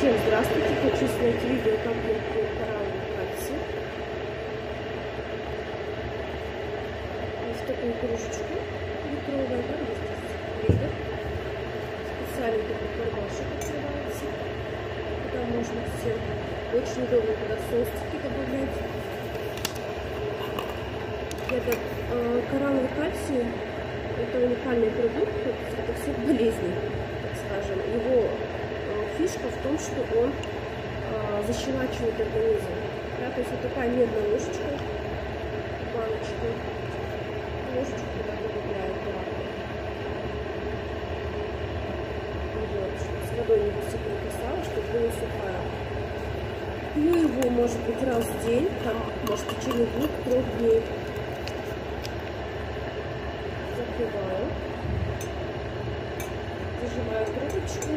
Всем здравствуйте! Хочу снять видео, как я пью коралловый кальций. В такую кружечку литровую, да, здесь литр. Специальный такой кармашек открывается. Туда можно все. Очень удобно туда состики добавлять. Этот коралловый кальций — это уникальный продукт от всех болезней, так скажем. Его фишка в том, что он защелачивает организм. Да, то есть вот такая медная ложечка, баночка, ложечку туда добавляют. Вот. С водой не соприкасалась, чтобы была сухая. Пью его, может быть, раз в день, там, может, в течение 2-3 дней. Закрываю. Зажимаю трубочку,